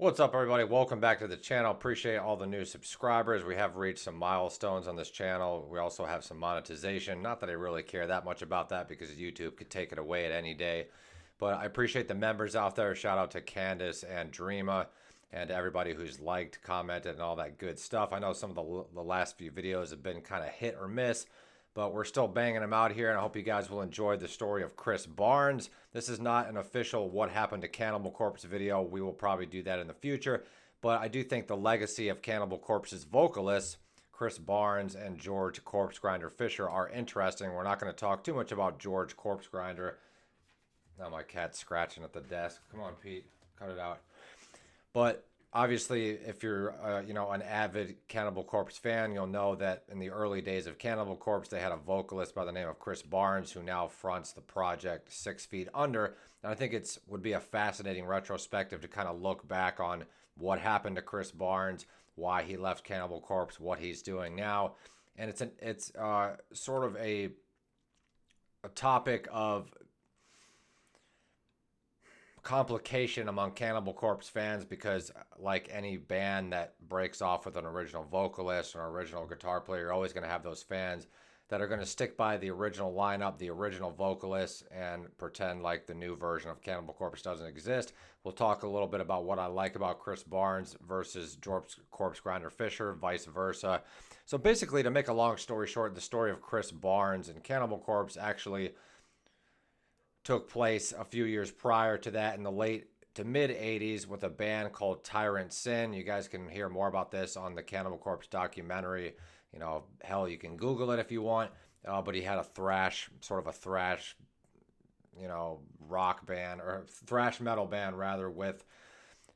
What's up, everybody? Welcome back to the channel. Appreciate all the new subscribers. We have reached some milestones on this channel. We also have some monetization. Not that I really care that much about that because YouTube could take it away at any day. But I appreciate the members out there. Shout out to Candace and Dreama and everybody who's liked, commented, and all that good stuff. I know some of the last few videos have been kind of hit or miss, but we're still banging them out here, and I hope you guys will enjoy the story of Chris Barnes. This is not an official What Happened to Cannibal Corpse video. We will probably do that in the future, but I do think the legacy of Cannibal Corpse's vocalists, Chris Barnes and George Corpsgrinder Fisher, are interesting. We're not going to talk too much about George Corpsgrinder. Now my cat's scratching at the desk. Come on, Pete. Cut it out. But obviously, if you're an avid Cannibal Corpse fan, you'll know that in the early days of Cannibal Corpse, they had a vocalist by the name of Chris Barnes who now fronts the project 6 Feet Under. And I think it would be a fascinating retrospective to kind of look back on what happened to Chris Barnes, why he left Cannibal Corpse, what he's doing now. And it's sort of a topic of complication among Cannibal Corpse fans because, like any band that breaks off with an original vocalist or an original guitar player, you're always going to have those fans that are going to stick by the original lineup, the original vocalist, and pretend like the new version of Cannibal Corpse doesn't exist. We'll talk a little bit about what I like about Chris Barnes versus George Corpsgrinder Fisher, vice versa. So basically, to make a long story short, the story of Chris Barnes and Cannibal Corpse actually took place a few years prior to that in the late to mid 80s with a band called Tyrant Sin. You guys can hear more about this on the Cannibal Corpse documentary. Hell, you can Google it if you want. But he had a thrash rock band, or thrash metal band rather, with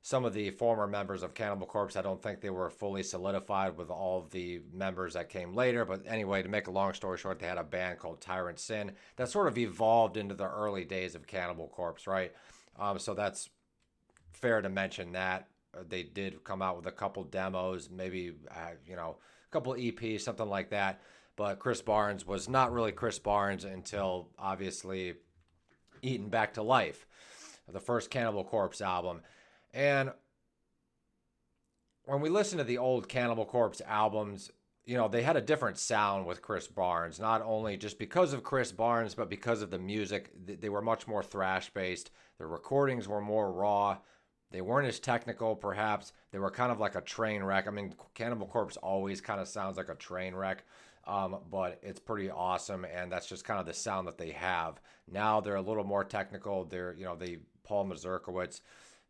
some of the former members of Cannibal Corpse. I don't think they were fully solidified with all of the members that came later. But anyway, to make a long story short, they had a band called Tyrant Sin that sort of evolved into the early days of Cannibal Corpse, right? So that's fair to mention that. They did come out with a couple demos, maybe, a couple EPs, something like that. But Chris Barnes was not really Chris Barnes until, obviously, Eaten Back to Life, the first Cannibal Corpse album. And when we listen to the old Cannibal Corpse albums, they had a different sound with Chris Barnes, not only just because of Chris Barnes, but because of the music. They were much more thrash-based. The recordings were more raw. They weren't as technical, perhaps. They were kind of like a train wreck. I mean, Cannibal Corpse always kind of sounds like a train wreck, but it's pretty awesome, and that's just kind of the sound that they have. Now they're a little more technical. Paul Mazurkiewicz,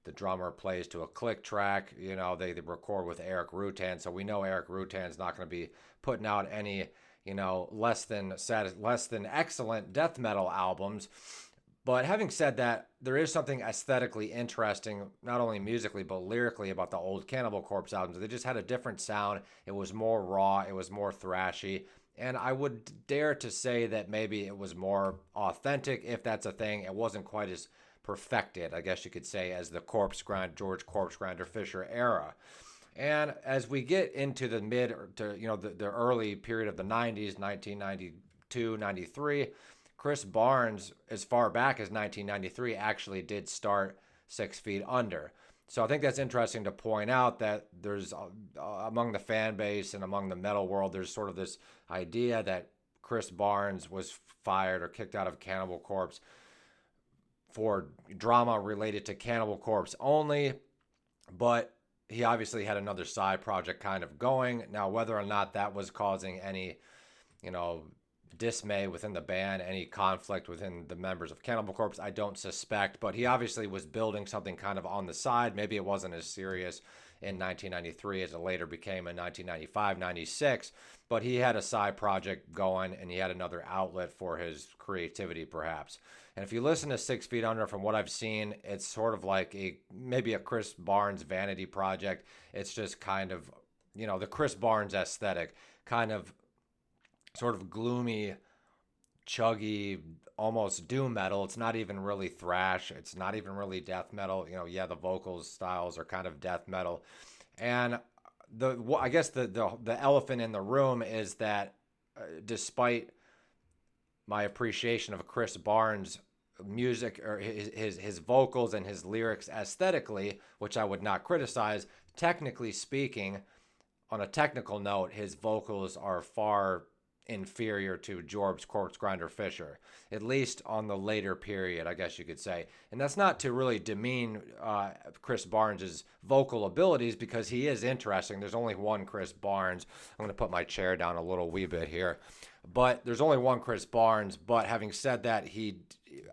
the drummer, plays to a click track. They record with Eric Rutan, so we know Eric Rutan's not going to be putting out any, less than excellent death metal albums. But having said that, there is something aesthetically interesting, not only musically, but lyrically, about the old Cannibal Corpse albums. They just had a different sound. It was more raw. It was more thrashy. And I would dare to say that maybe it was more authentic, if that's a thing. It wasn't quite as perfected, I guess you could say, as the George Corpsgrinder Fisher era. And as we get into the the early period of the 90s, 1992, 93, Chris Barnes, as far back as 1993, actually did start 6 Feet Under. So I think that's interesting to point out that there's, among the fan base and among the metal world, there's sort of this idea that Chris Barnes was fired or kicked out of Cannibal Corpse for drama related to Cannibal Corpse only, but he obviously had another side project kind of going. Now, whether or not that was causing any, dismay within the band, any conflict within the members of Cannibal Corpse, I don't suspect, but he obviously was building something kind of on the side. Maybe it wasn't as serious in 1993 as it later became in 1995, 96, but he had a side project going, and he had another outlet for his creativity, perhaps. And if you listen to 6 Feet Under, from what I've seen, it's sort of like maybe a Chris Barnes vanity project. It's just kind of, the Chris Barnes aesthetic, kind of sort of gloomy, chuggy, almost doom metal. It's not even really thrash. It's not even really death metal. The vocals styles are kind of death metal. And I guess the elephant in the room is that despite my appreciation of Chris Barnes music or his vocals and his lyrics aesthetically, which I would not criticize. Technically speaking, on a technical note, his vocals are far inferior to George Corpsgrinder Fisher, at least on the later period, I guess you could say. And that's not to really demean Chris Barnes' vocal abilities, because he is interesting. There's only one Chris Barnes. I'm going to put my chair down a little wee bit here. But there's only one Chris Barnes. But having said that,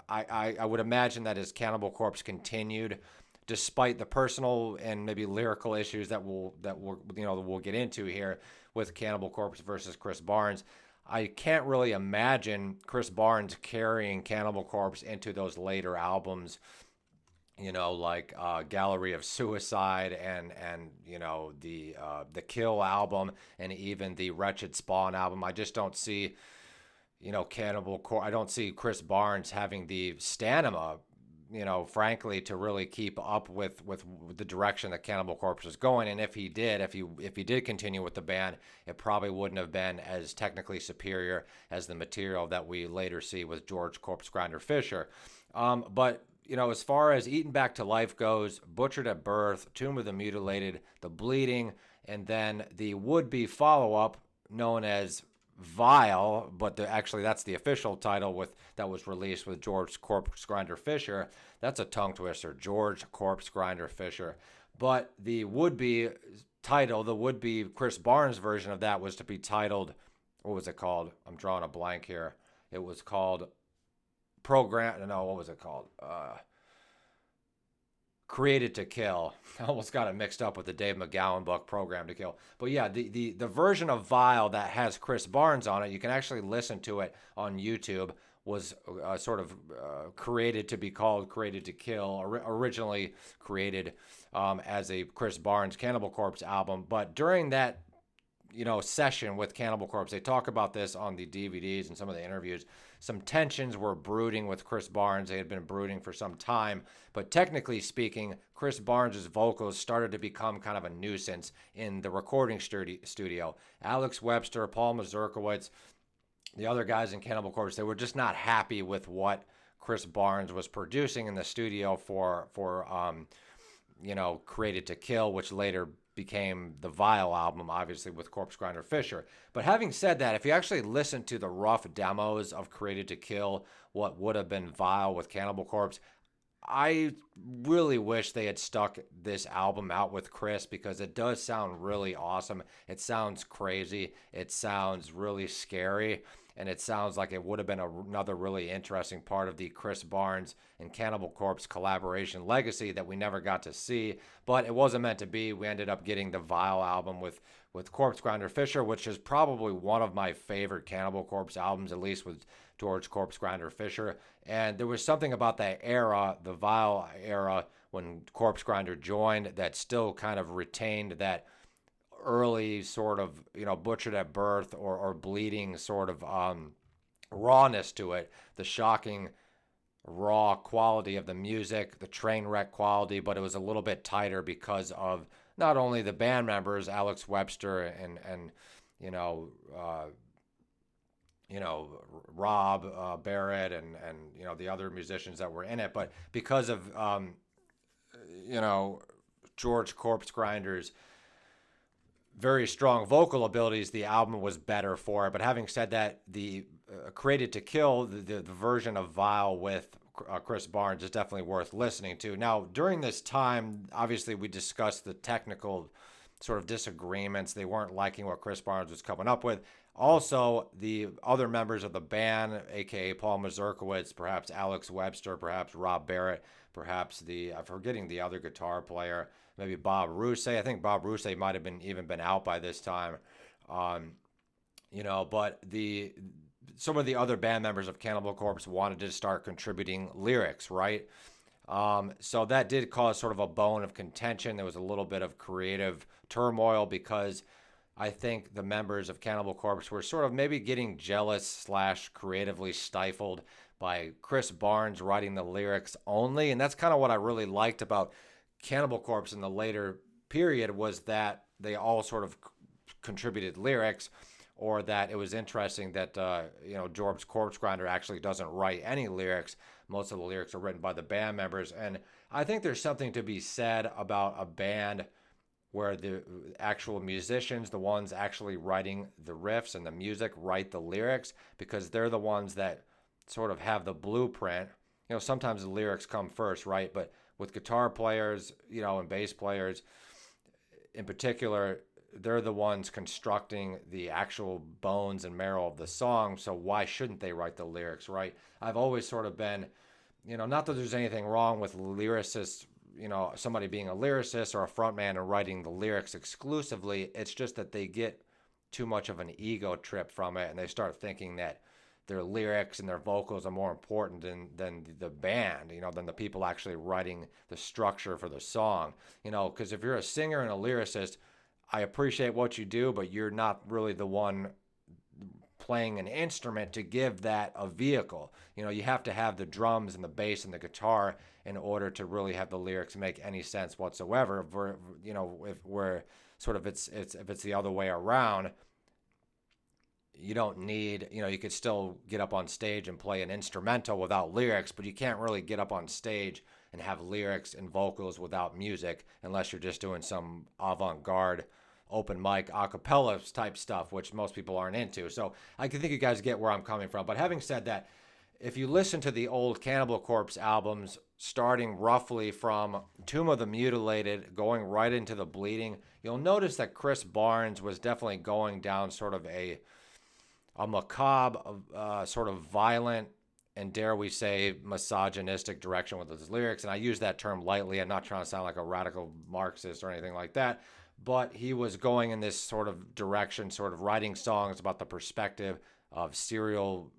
I would imagine that his Cannibal Corpse continued, despite the personal and maybe lyrical issues that we'll get into here with Cannibal Corpse versus Chris Barnes. I can't really imagine Chris Barnes carrying Cannibal Corpse into those later albums, like Gallery of Suicide and the Kill album, and even the Wretched Spawn album. I just don't see, Cannibal Corpse. I don't see Chris Barnes having the stamina, frankly, to really keep up with the direction that Cannibal Corpse was going. And if he did continue with the band, it probably wouldn't have been as technically superior as the material that we later see with George Corpsgrinder Fisher. But as far as Eaten Back to Life goes, Butchered at Birth, Tomb of the Mutilated, The Bleeding, and then the would-be follow-up known as Vile, but actually that's the official title that was released with George Corpsgrinder Fisher. That's a tongue twister, George Corpsgrinder Fisher. But the would-be title, the would-be Chris Barnes version of that, was to be titled, what was it called? I'm drawing a blank here. It was called what was it called? Created to Kill. I almost got it mixed up with the Dave McGowan book, Program to Kill. But yeah, the version of Vile that has Chris Barnes on it, you can actually listen to it on YouTube, was created to be called Created to Kill, originally created as a Chris Barnes Cannibal Corpse album. But during that session with Cannibal Corpse, they talk about this on the DVDs and some of the interviews. Some tensions were brooding with Chris Barnes. They had been brooding for some time, but technically speaking, Chris Barnes' vocals started to become kind of a nuisance in the recording studio. Alex Webster, Paul Mazurkiewicz, the other guys in Cannibal Corpse, they were just not happy with what Chris Barnes was producing in the studio for Created to Kill, which later became the Vile album, obviously, with Corpsgrinder Fisher. But having said that, if you actually listen to the rough demos of Created to Kill, what would have been Vile with Cannibal Corpse, I really wish they had stuck this album out with Chris, because it does sound really awesome. It sounds crazy. It sounds really scary. And it sounds like it would have been another really interesting part of the Chris Barnes and Cannibal Corpse collaboration legacy that we never got to see. But it wasn't meant to be. We ended up getting the Vile album with Corpsgrinder Fisher, which is probably one of my favorite Cannibal Corpse albums, at least with George Corpsgrinder Fisher. And there was something about that era, the Vile era, when Corpsgrinder joined, that still kind of retained that early sort of, Butchered at Birth or Bleeding sort of rawness to it, the shocking raw quality of the music, the train wreck quality, but it was a little bit tighter because of not only the band members, Alex Webster and Rob Barrett and the other musicians that were in it, but because of George Corpsgrinder's very strong vocal abilities, the album was better for it. But having said that, the Created to Kill, the version of Vile with Chris Barnes, is definitely worth listening to. Now, during this time, obviously, we discussed the technical sort of disagreements. They weren't liking what Chris Barnes was coming up with. Also, the other members of the band, a.k.a. Paul Mazurkiewicz, perhaps Alex Webster, perhaps Rob Barrett, perhaps I'm forgetting the other guitar player, maybe Bob Rousay. I think Bob Rousay might have been out by this time. But some of the other band members of Cannibal Corpse wanted to start contributing lyrics, right? So that did cause sort of a bone of contention. There was a little bit of creative turmoil because I think the members of Cannibal Corpse were sort of maybe getting jealous / creatively stifled by Chris Barnes writing the lyrics only. And that's kind of what I really liked about Cannibal Corpse in the later period, was that they all sort of contributed lyrics, or that it was interesting that George Corpsgrinder actually doesn't write any lyrics. most of the lyrics are written by the band members. And I think there's something to be said about a band where the actual musicians, the ones actually writing the riffs and the music, write the lyrics, because they're the ones that sort of have the blueprint. Sometimes the lyrics come first, right? But with guitar players, and bass players in particular, they're the ones constructing the actual bones and marrow of the song. So why shouldn't they write the lyrics, right? I've always sort of been, not that there's anything wrong with lyricists, somebody being a lyricist or a frontman and writing the lyrics exclusively. It's just that they get too much of an ego trip from it, and they start thinking that their lyrics and their vocals are more important than the band, than the people actually writing the structure for the song. Because if you're a singer and a lyricist, I appreciate what you do, but you're not really the one playing an instrument to give that a vehicle. You have to have the drums and the bass and the guitar in order to really have the lyrics make any sense whatsoever. If we're sort of if it's the other way around, you don't need, you could still get up on stage and play an instrumental without lyrics, but you can't really get up on stage and have lyrics and vocals without music unless you're just doing some avant-garde open mic a cappella type stuff, which most people aren't into. So I think you guys get where I'm coming from. But having said that, if you listen to the old Cannibal Corpse albums, starting roughly from Tomb of the Mutilated, going right into the Bleeding, you'll notice that Chris Barnes was definitely going down sort of a macabre, sort of violent, and dare we say misogynistic direction with his lyrics. And I use that term lightly. I'm not trying to sound like a radical Marxist or anything like that. But he was going in this sort of direction, sort of writing songs about the perspective of serial,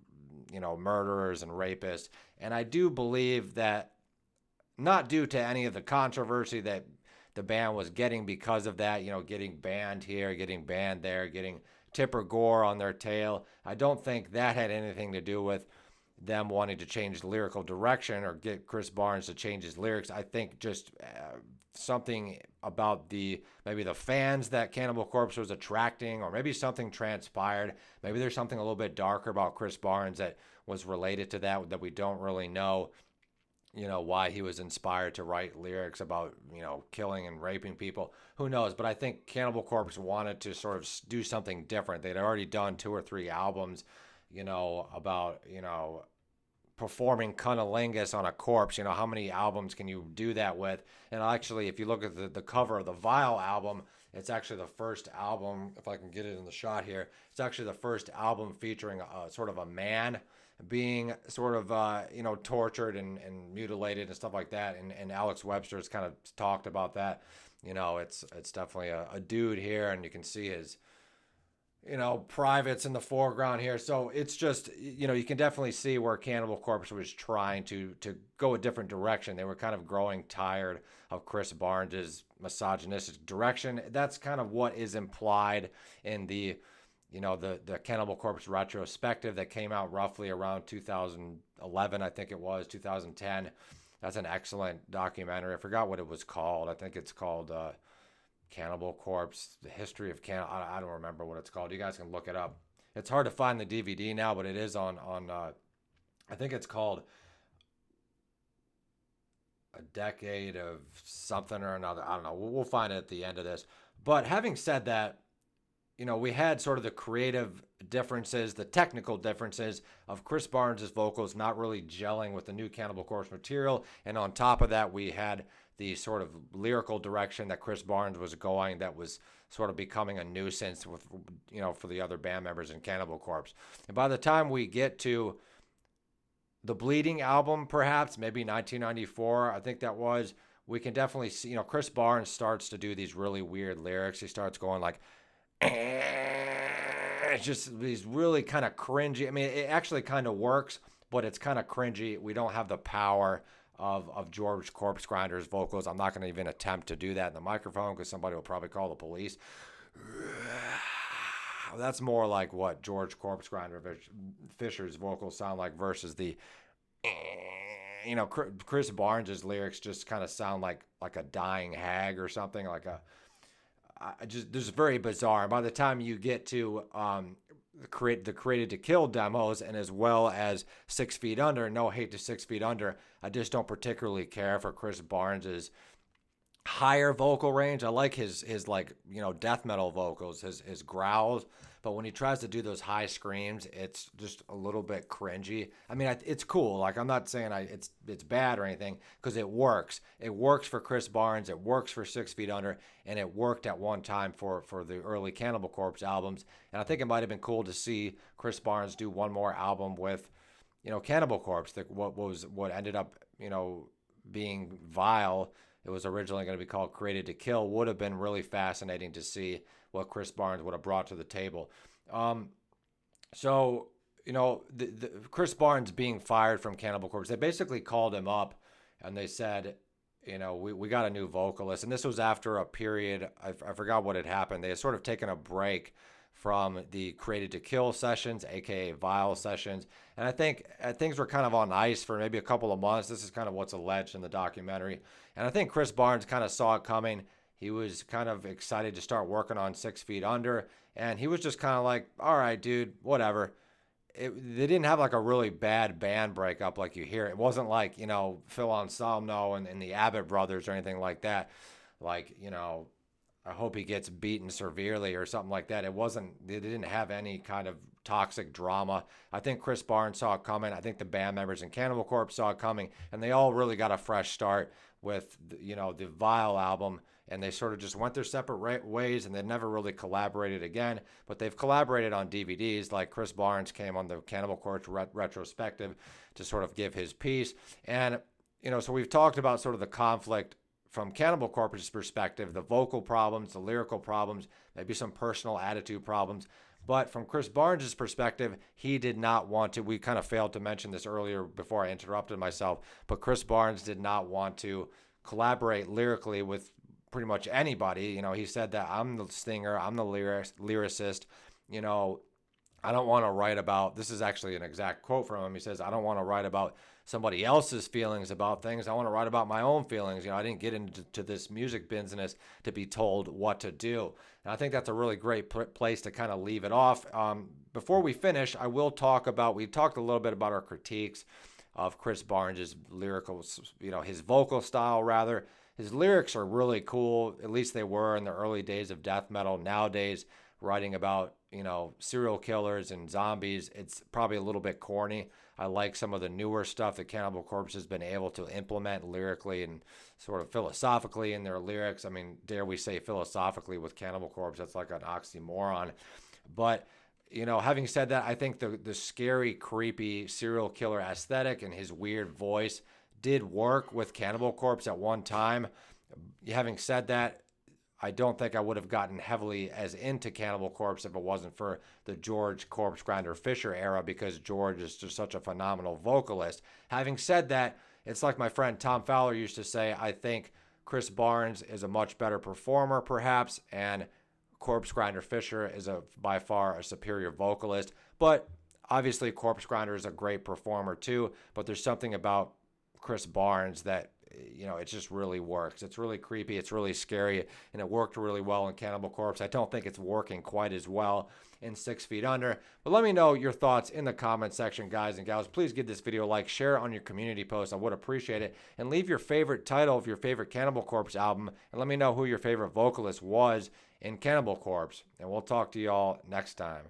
murderers and rapists. And I do believe that, not due to any of the controversy that the band was getting because of that, getting banned here, getting banned there, getting Tipper Gore on their tail, I don't think that had anything to do with them wanting to change the lyrical direction or get Chris Barnes to change his lyrics. I think just something about maybe the fans that Cannibal Corpse was attracting, or maybe something transpired. Maybe there's something a little bit darker about Chris Barnes that was related to that we don't really know. Why he was inspired to write lyrics about, killing and raping people. Who knows? But I think Cannibal Corpse wanted to sort of do something different. They'd already done 2 or 3 albums, about, performing cunnilingus on a corpse. How many albums can you do that with? And actually, if you look at the cover of the Vile album, it's actually the first album, if I can get it in the shot here, it's actually the first album featuring sort of a man being sort of, tortured and mutilated and stuff like that. And Alex Webster's kind of talked about that. It's definitely a dude here, and you can see his, privates in the foreground here. So it's just, you can definitely see where Cannibal Corpse was trying to go a different direction. They were kind of growing tired of Chris Barnes' misogynistic direction. That's kind of what is implied in the Cannibal Corpse retrospective that came out roughly around 2011, I think it was, 2010. That's an excellent documentary. I forgot what it was called. I think it's called Cannibal Corpse, The History of Cannibal. I don't remember what it's called. You guys can look it up. It's hard to find the DVD now, but it is on I think it's called A Decade of Something or Another. I don't know. We'll find it at the end of this. But having said that, we had sort of the creative differences, the technical differences of Chris Barnes' vocals not really gelling with the new Cannibal Corpse material. And on top of that, we had the sort of lyrical direction that Chris Barnes was going that was sort of becoming a nuisance with, for the other band members in Cannibal Corpse. And by the time we get to the Bleeding album, perhaps, maybe 1994, I think that was, we can definitely see, Chris Barnes starts to do these really weird lyrics. He starts going like, it's just these really kind of cringy. I mean, it actually kind of works, but it's kind of cringy. We don't have the power of George Corpsgrinder's vocals. I'm not going to even attempt to do that in the microphone because somebody will probably call the police. That's more like what George Corpsgrinder Fisher's vocals sound like versus the, Chris Barnes' lyrics just kind of sound like a dying hag or something, like this is very bizarre. By the time you get to the Created to Kill demos, and as well as 6 Feet Under. No hate to 6 Feet Under. I just don't particularly care for Chris Barnes's higher vocal range. I like his like, death metal vocals, his growls, but when he tries to do those high screams, it's just a little bit cringy. I mean, it's cool. Like, I'm not saying it's bad or anything, because it works. It works for Chris Barnes. It works for 6 Feet Under, and it worked at one time for the early Cannibal Corpse albums. And I think it might have been cool to see Chris Barnes do one more album with, Cannibal Corpse. What ended up, being Vile. It was originally going to be called Created to Kill. Would have been really fascinating to see what Chris Barnes would have brought to the table. So, Chris Barnes being fired from Cannibal Corpse, they basically called him up and they said, we got a new vocalist. And this was after a period, I forgot what had happened. They had sort of taken a break from the Created to Kill sessions, aka Vile sessions. And I think things were kind of on ice for maybe a couple of months. This is kind of what's alleged in the documentary. And I think Chris Barnes kind of saw it coming. He was kind of excited to start working on 6 Feet Under. And he was just kind of like, all right, dude, whatever. They didn't have like a really bad band breakup like you hear. It wasn't like, Phil Anselmo and the Abbott brothers or anything like that. Like, I hope he gets beaten severely or something like that. They didn't have any kind of toxic drama. I think Chris Barnes saw it coming. I think the band members in Cannibal Corpse saw it coming, and they all really got a fresh start with, the Vile album, and they sort of just went their separate ways, and they never really collaborated again. But they've collaborated on DVDs, like Chris Barnes came on the Cannibal Corpse retrospective to sort of give his piece. And, so we've talked about sort of the conflict from Cannibal Corpse's perspective, the vocal problems, the lyrical problems, maybe some personal attitude problems. But from Chris Barnes' perspective, he did not want to. We kind of failed to mention this earlier before I interrupted myself, but Chris Barnes did not want to collaborate lyrically with pretty much anybody. He said that I'm the singer, I'm the lyricist. I don't want to write about, this is actually an exact quote from him. He says, I don't want to write about somebody else's feelings about things. I want to write about my own feelings. I didn't get into this music business to be told what to do. And I think that's a really great place to kind of leave it off. Before we finish, I will talk about, we talked a little bit about our critiques of Chris Barnes' lyrical, his vocal style rather. His lyrics are really cool. At least they were in the early days of death metal. Nowadays, writing about, serial killers and zombies, it's probably a little bit corny. I like some of the newer stuff that Cannibal Corpse has been able to implement lyrically and sort of philosophically in their lyrics. I mean, dare we say philosophically with Cannibal Corpse, that's like an oxymoron. But, having said that, I think the scary, creepy serial killer aesthetic and his weird voice did work with Cannibal Corpse at one time. Having said that, I don't think I would have gotten heavily as into Cannibal Corpse if it wasn't for the George Corpsgrinder Fisher era, because George is just such a phenomenal vocalist. Having said that, it's like my friend Tom Fowler used to say, I think Chris Barnes is a much better performer perhaps, and Corpsgrinder Fisher is by far a superior vocalist. But obviously Corpsgrinder is a great performer too, but there's something about Chris Barnes that, it just really works. It's really creepy. It's really scary. And it worked really well in Cannibal Corpse. I don't think it's working quite as well in 6 Feet Under. But let me know your thoughts in the comment section, guys and gals. Please give this video a like, share it on your community post. I would appreciate it. And leave your favorite title of your favorite Cannibal Corpse album. And let me know who your favorite vocalist was in Cannibal Corpse. And we'll talk to y'all next time.